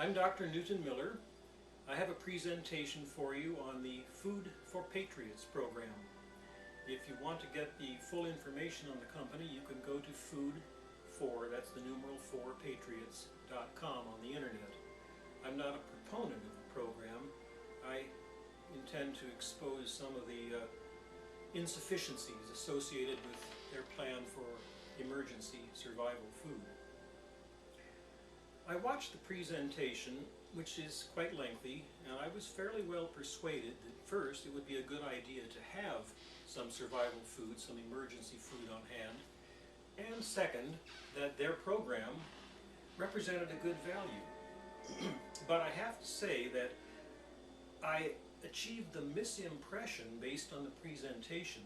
I'm Dr. Newton Miller. I have a presentation for you on the Food4Patriots program. If you want to get the full information on the company, you can go to Food4, that's the numeral 4patriots.com on the internet. I'm not a proponent of the program. I intend to expose some of the insufficiencies associated with their plan for emergency survival food. I watched the presentation, which is quite lengthy, and I was fairly well persuaded that first it would be a good idea to have some survival food, some emergency food on hand, and second, that their program represented a good value. But I have to say that I achieved the misimpression based on the presentation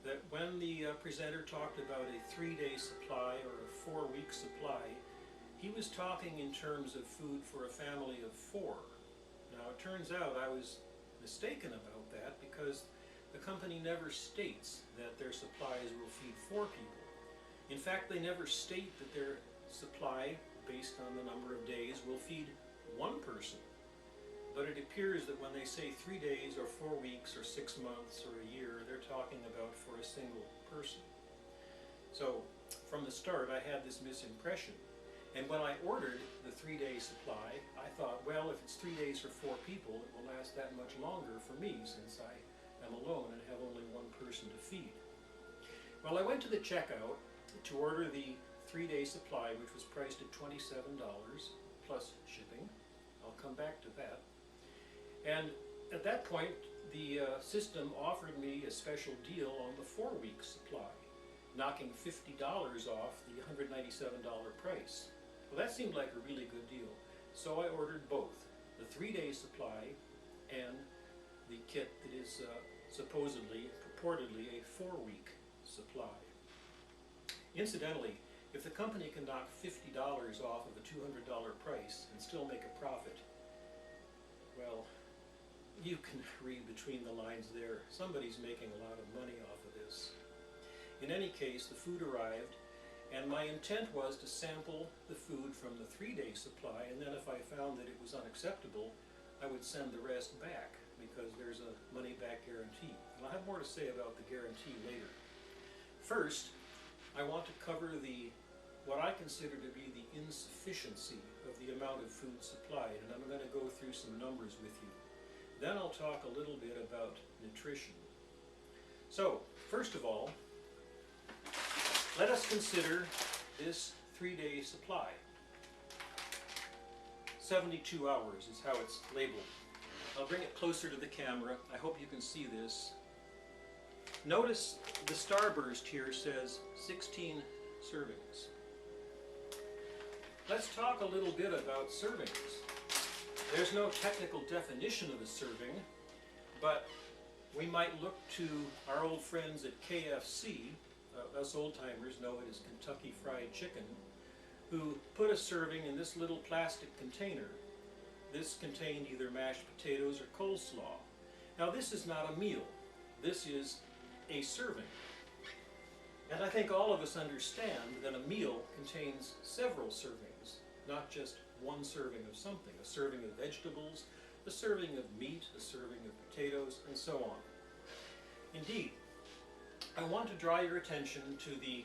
that when the presenter talked about a 3-day supply or a 4-week supply, he was talking in terms of food for a family of 4. Now it turns out I was mistaken about that because the company never states that their supplies will feed 4 people. In fact, they never state that their supply, based on the number of days, will feed 1 person. But it appears that when they say 3 days or 4 weeks or 6 months or a year, they're talking about for a single person. So from the start I had this misimpression. And when I ordered the 3-day supply, I thought, well, if it's 3 days for 4 people, it will last that much longer for me since I am alone and have only 1 person to feed. Well, I went to the checkout to order the 3-day supply, which was priced at $27 plus shipping. I'll come back to that. And at that point, the system offered me a special deal on the 4-week supply, knocking $50 off the $197 price. Well, that seemed like a really good deal. So I ordered both, the 3-day supply and the kit that is purportedly a 4-week supply. Incidentally, if the company can knock $50 off of a $200 price and still make a profit, well, you can read between the lines there. Somebody's making a lot of money off of this. In any case, the food arrived, and my intent was to sample the food from the 3-day supply, and then if I found that it was unacceptable, I would send the rest back, because there's a money-back guarantee. And I'll have more to say about the guarantee later. First, I want to cover what I consider to be the insufficiency of the amount of food supplied, and I'm going to go through some numbers with you. Then I'll talk a little bit about nutrition. So, first of all, let us consider this 3-day supply. 72 hours is how it's labeled. I'll bring it closer to the camera. I hope you can see this. Notice the starburst here says 16 servings. Let's talk a little bit about servings. There's no technical definition of a serving, but we might look to our old friends at KFC, us old-timers know it as Kentucky Fried Chicken, who put a serving in this little plastic container. This contained either mashed potatoes or coleslaw. Now this is not a meal, this is a serving. And I think all of us understand that a meal contains several servings, not just 1 serving of something, a serving of vegetables, a serving of meat, a serving of potatoes, and so on. Indeed, I want to draw your attention to the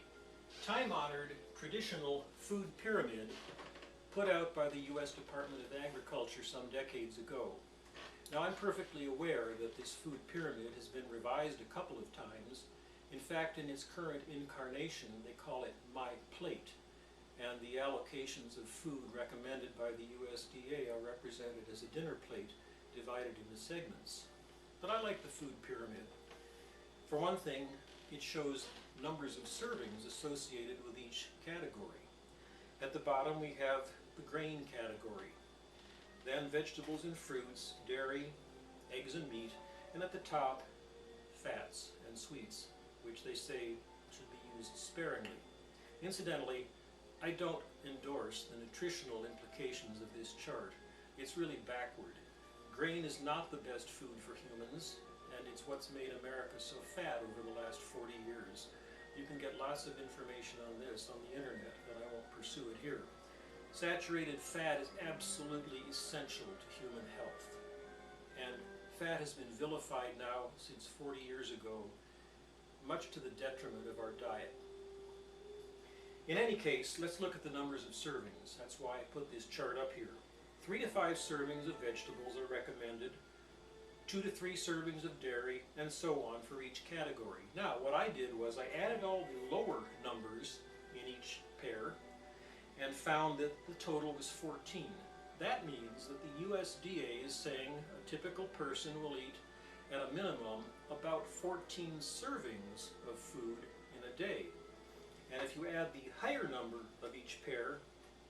time-honored traditional food pyramid put out by the U.S. Department of Agriculture some decades ago. Now, I'm perfectly aware that this food pyramid has been revised a couple of times. In fact, in its current incarnation, they call it My Plate, and the allocations of food recommended by the USDA are represented as a dinner plate divided into segments. But I like the food pyramid. For one thing, it shows numbers of servings associated with each category. At the bottom we have the grain category, then vegetables and fruits, dairy, eggs and meat, and at the top, fats and sweets, which they say should be used sparingly. Incidentally, I don't endorse the nutritional implications of this chart. It's really backward. Grain is not the best food for humans, and it's what's made America so fat over the last 40 years. You can get lots of information on this on the internet, but I won't pursue it here. Saturated fat is absolutely essential to human health. And fat has been vilified now since 40 years ago, much to the detriment of our diet. In any case, let's look at the numbers of servings. That's why I put this chart up here. 3 to 5 servings of vegetables are recommended, 2 to 3 servings of dairy, and so on for each category. Now, what I did was I added all the lower numbers in each pair and found that the total was 14. That means that the USDA is saying a typical person will eat at a minimum about 14 servings of food in a day. And if you add the higher number of each pair,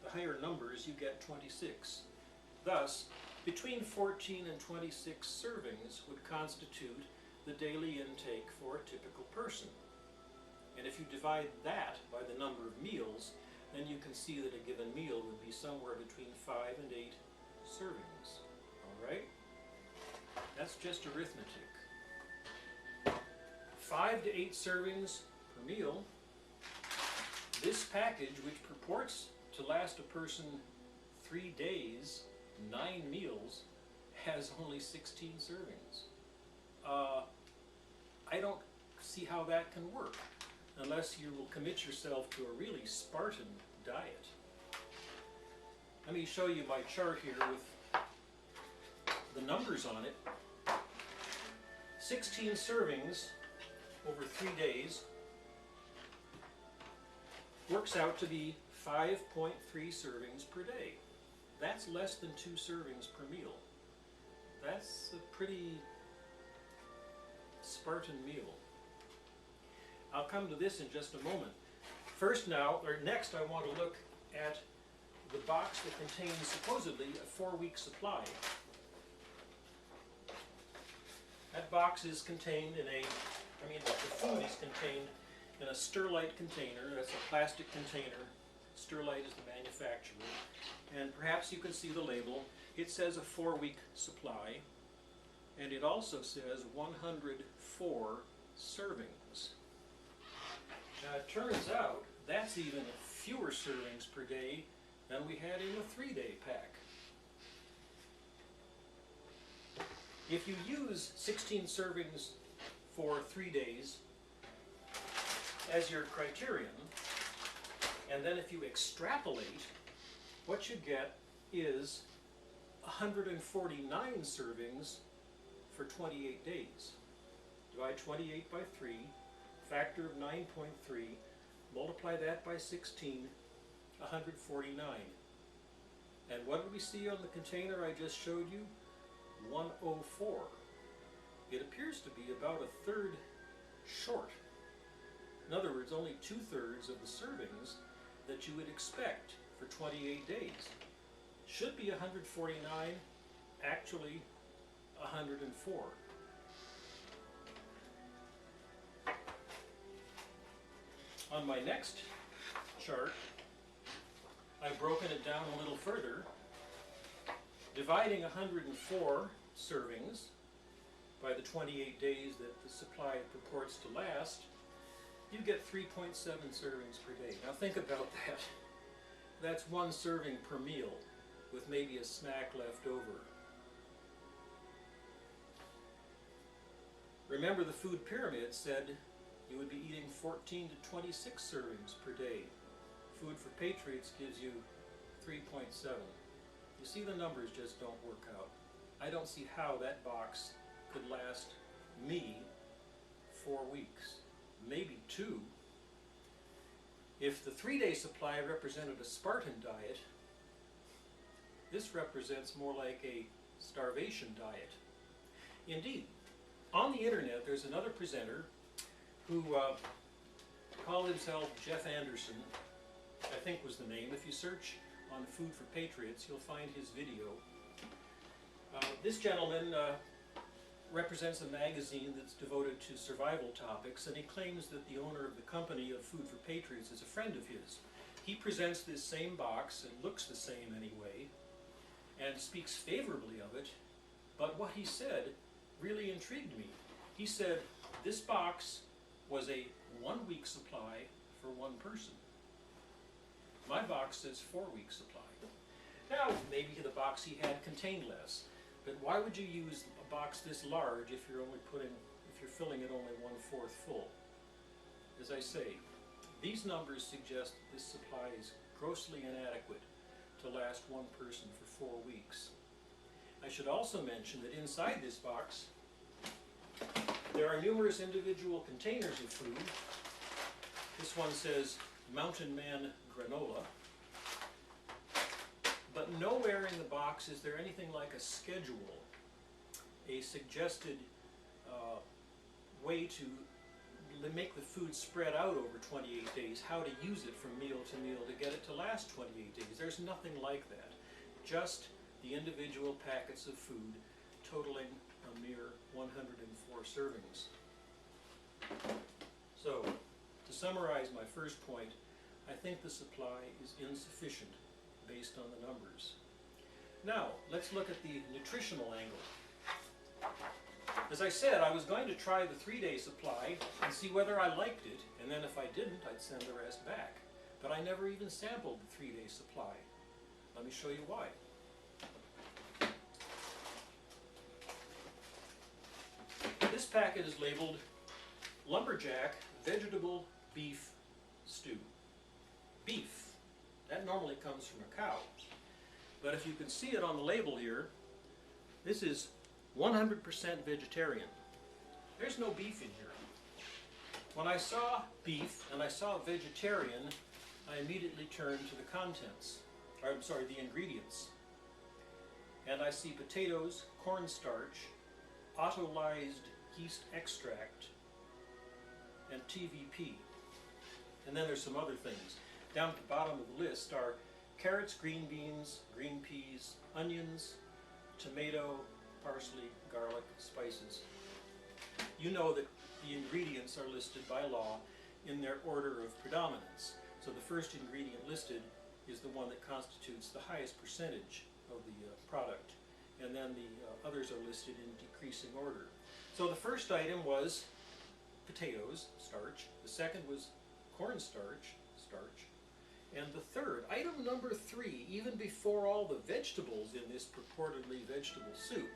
the higher numbers, you get 26. Thus, between 14 and 26 servings would constitute the daily intake for a typical person. And if you divide that by the number of meals, then you can see that a given meal would be somewhere between 5 and 8 servings. All right? That's just arithmetic. 5 to 8 servings per meal. This package, which purports to last a person 3 days, 9 meals, has only 16 servings. I don't see how that can work unless you will commit yourself to a really Spartan diet. Let me show you my chart here with the numbers on it. 16 servings over 3 days works out to be 5.3 servings per day. That's less than 2 servings per meal. That's a pretty Spartan meal. I'll come to this in just a moment. Next I want to look at the box that contains supposedly a 4-week supply. That box is contained in the food is contained in a Sterlite container. That's a plastic container. Sterlite is the manufacturer. And perhaps you can see the label. It says a 4-week supply. And it also says 104 servings. Now it turns out that's even fewer servings per day than we had in a 3-day pack. If you use 16 servings for 3 days as your criterion, and then if you extrapolate, what you get is 149 servings for 28 days. Divide 28 by 3, factor of 9.3, multiply that by 16, 149. And what did we see on the container I just showed you? 104. It appears to be about a third short. In other words, only 2/3 of the servings that you would expect for 28 days. Should be 149, actually 104. On my next chart, I've broken it down a little further. Dividing 104 servings by the 28 days that the supply purports to last, you get 3.7 servings per day. Now think about that. That's 1 serving per meal, with maybe a snack left over. Remember, the food pyramid said you would be eating 14 to 26 servings per day. Food4Patriots gives you 3.7. You see, the numbers just don't work out. I don't see how that box could last me 4 weeks, maybe 2. If the 3-day supply represented a Spartan diet, this represents more like a starvation diet. Indeed, on the internet there's another presenter who called himself Jeff Anderson, I think was the name. If you search on Food4Patriots, you'll find his video. This gentleman represents a magazine that's devoted to survival topics, and he claims that the owner of the company of Food4Patriots is a friend of his. He presents this same box, and looks the same anyway, and speaks favorably of it, but what he said really intrigued me. He said this box was a 1-week supply for 1 person. My box says 4-week supply. Now, maybe the box he had contained less, but why would you use a box this large if you're filling it only 1/4 full? As I say, these numbers suggest this supply is grossly inadequate to last one person for 4 weeks. I should also mention that inside this box there are numerous individual containers of food. This one says Mountain Man Granola. But nowhere in the box is there anything like a schedule, a suggested way to make the food spread out over 28 days, how to use it from meal to meal to get it to last 28 days. There's nothing like that. Just the individual packets of food totaling a mere 104 servings. So, to summarize my first point, I think the supply is insufficient based on the numbers. Now, let's look at the nutritional angle. As I said, I was going to try the 3-day supply and see whether I liked it, and then if I didn't, I'd send the rest back. But I never even sampled the 3-day supply. Let me show you why. This packet is labeled Lumberjack Vegetable Beef Stew. Beef. That normally comes from a cow. But if you can see it on the label here, this is 100% vegetarian. There's no beef in here. When I saw beef and I saw vegetarian, I immediately turned to the contents, or I'm sorry, the ingredients. And I see potatoes, cornstarch, autolyzed yeast extract, and TVP. And then there's some other things. Down at the bottom of the list are carrots, green beans, green peas, onions, tomato, parsley, garlic, spices. You know that the ingredients are listed by law in their order of predominance. So the first ingredient listed is the one that constitutes the highest percentage of the product, and then the others are listed in decreasing order. So the first item was potatoes, starch. The second was cornstarch, starch. And the third, item number 3, even before all the vegetables in this purportedly vegetable soup,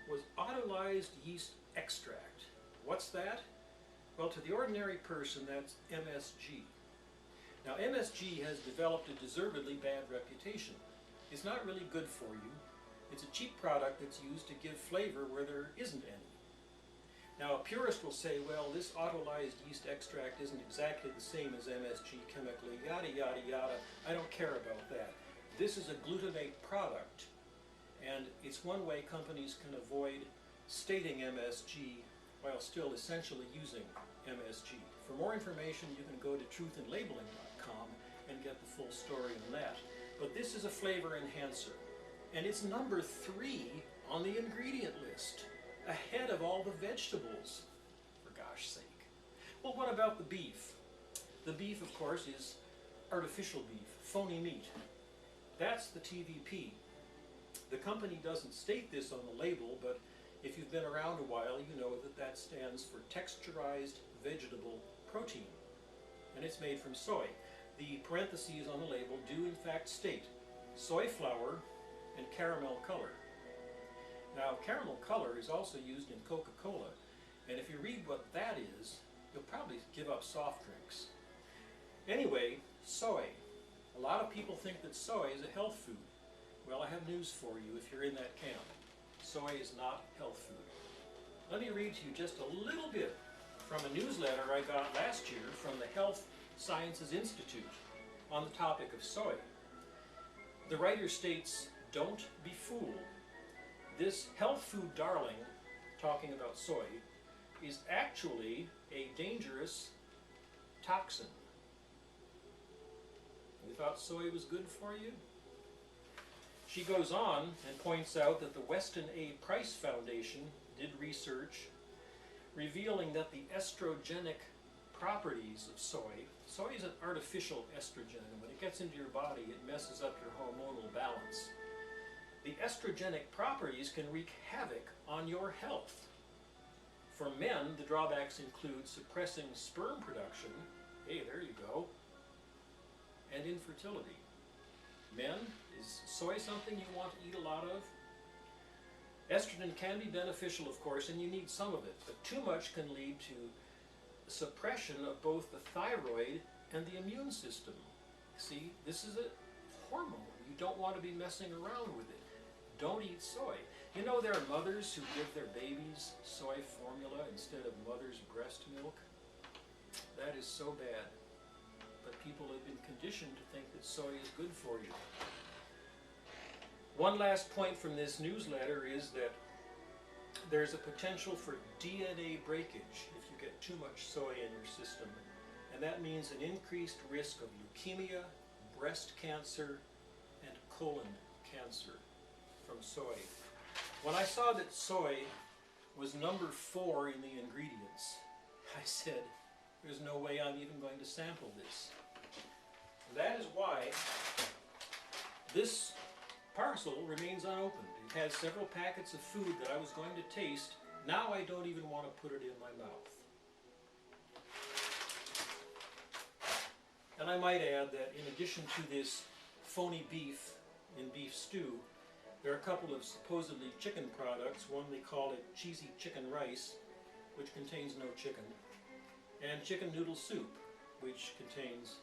was autolyzed yeast extract. What's that? Well, to the ordinary person, that's MSG. Now, MSG has developed a deservedly bad reputation. It's not really good for you. It's a cheap product that's used to give flavor where there isn't any. Now, a purist will say, well, this autolyzed yeast extract isn't exactly the same as MSG chemically, yada, yada, yada. I don't care about that. This is a glutamate product, and it's one way companies can avoid stating MSG while still essentially using MSG. For more information, you can go to truthinlabeling.com and get the full story on that. But this is a flavor enhancer, and it's number 3 on the ingredient list, ahead of all the vegetables, for gosh sake. Well, what about the beef? The beef, of course, is artificial beef, phony meat. That's the TVP. The company doesn't state this on the label, but if you've been around a while, you know that that stands for texturized vegetable protein, and it's made from soy. The parentheses on the label do in fact state soy flour and caramel color. Now, caramel color is also used in Coca-Cola, and if you read what that is, you'll probably give up soft drinks. Anyway, soy. A lot of people think that soy is a health food. Well, I have news for you if you're in that camp. Soy is not health food. Let me read to you just a little bit from a newsletter I got last year from the Health Sciences Institute on the topic of soy. The writer states, "Don't be fooled. This health food darling," talking about soy, "is actually a dangerous toxin." You thought soy was good for you? She goes on and points out that the Weston A. Price Foundation did research revealing that the estrogenic properties of soy is an artificial estrogen, and when it gets into your body, it messes up your hormonal balance. The estrogenic properties can wreak havoc on your health. For men, the drawbacks include suppressing sperm production, hey, there you go, and infertility. Men, is soy something you want to eat a lot of? Estrogen can be beneficial, of course, and you need some of it, but too much can lead to suppression of both the thyroid and the immune system. See, this is a hormone. You don't want to be messing around with it. Don't eat soy. You know there are mothers who give their babies soy formula instead of mother's breast milk? That is so bad. But people have been conditioned to think that soy is good for you. One last point from this newsletter is that there's a potential for DNA breakage if you get too much soy in your system. And that means an increased risk of leukemia, breast cancer, and colon cancer from soy. When I saw that soy was number 4 in the ingredients, I said, there's no way I'm even going to sample this. And that is why this parcel remains unopened. It has several packets of food that I was going to taste. Now I don't even want to put it in my mouth. And I might add that in addition to this phony beef in beef stew, there are a couple of supposedly chicken products. One, they call it cheesy chicken rice, which contains no chicken, and chicken noodle soup, which contains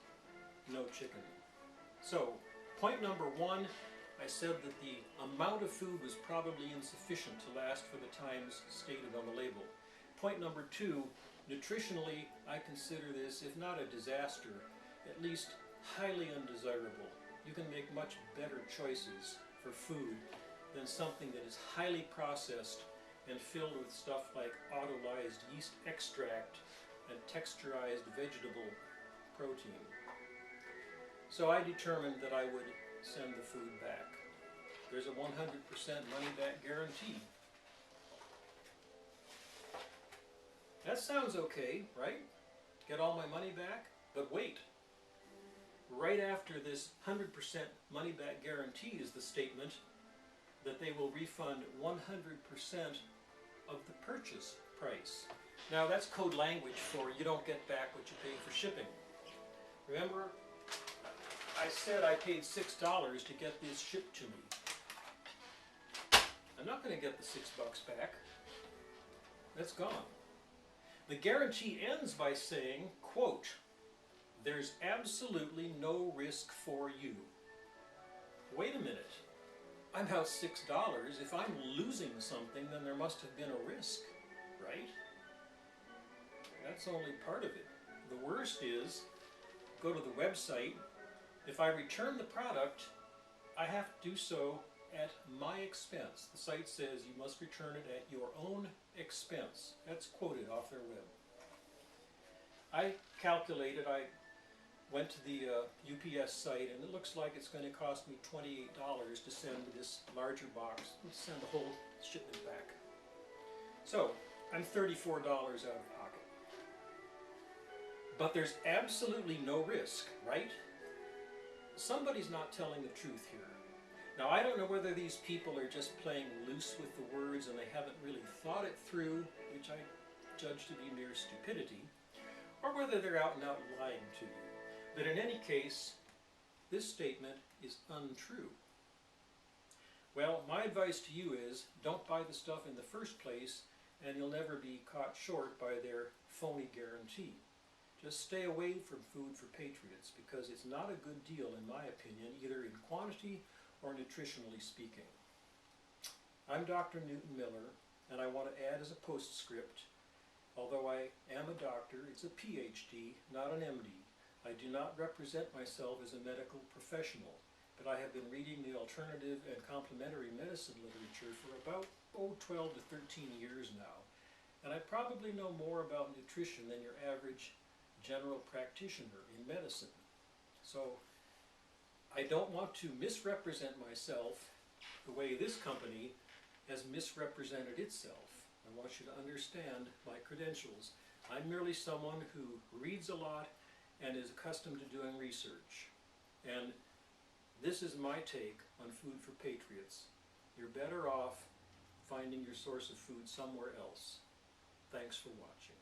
no chicken. So, point number 1, I said that the amount of food was probably insufficient to last for the times stated on the label. Point number 2, nutritionally, I consider this, if not a disaster, at least highly undesirable. You can make much better choices for food than something that is highly processed and filled with stuff like autolyzed yeast extract and texturized vegetable protein. So I determined that I would send the food back. There's a 100% money-back guarantee. That sounds okay, right? Get all my money back? But wait. Right after this 100% money-back guarantee is the statement that they will refund 100% of the purchase price. Now that's code language for you don't get back what you paid for shipping. Remember, I said I paid $6 to get this shipped to me. I'm not going to get the $6 back. That's gone. The guarantee ends by saying, quote, "There's absolutely no risk for you." Wait a minute. I'm out $6. If I'm losing something, then there must have been a risk, right? That's only part of it. The worst is, go to the website. If I return the product, I have to do so at my expense. The site says you must return it at your own expense. That's quoted off their web. I calculated, I went to the UPS site, and it looks like it's going to cost me $28 to send this larger box and send the whole shipment back. So, I'm $34 out of pocket. But there's absolutely no risk, right? Somebody's not telling the truth here. Now, I don't know whether these people are just playing loose with the words and they haven't really thought it through, which I judge to be mere stupidity, or whether they're out and out lying to you. But in any case, this statement is untrue. Well, my advice to you is, don't buy the stuff in the first place, and you'll never be caught short by their phony guarantee. Just stay away from Food4Patriots, because it's not a good deal, in my opinion, either in quantity or nutritionally speaking. I'm Dr. Newton Miller, and I want to add as a postscript, although I am a doctor, it's a PhD, not an MD. I do not represent myself as a medical professional, but I have been reading the alternative and complementary medicine literature for about 12 to 13 years now, and I probably know more about nutrition than your average general practitioner in medicine. So I don't want to misrepresent myself the way this company has misrepresented itself. I want you to understand my credentials. I'm merely someone who reads a lot and is accustomed to doing research. And this is my take on Food4Patriots. You're better off finding your source of food somewhere else. Thanks for watching.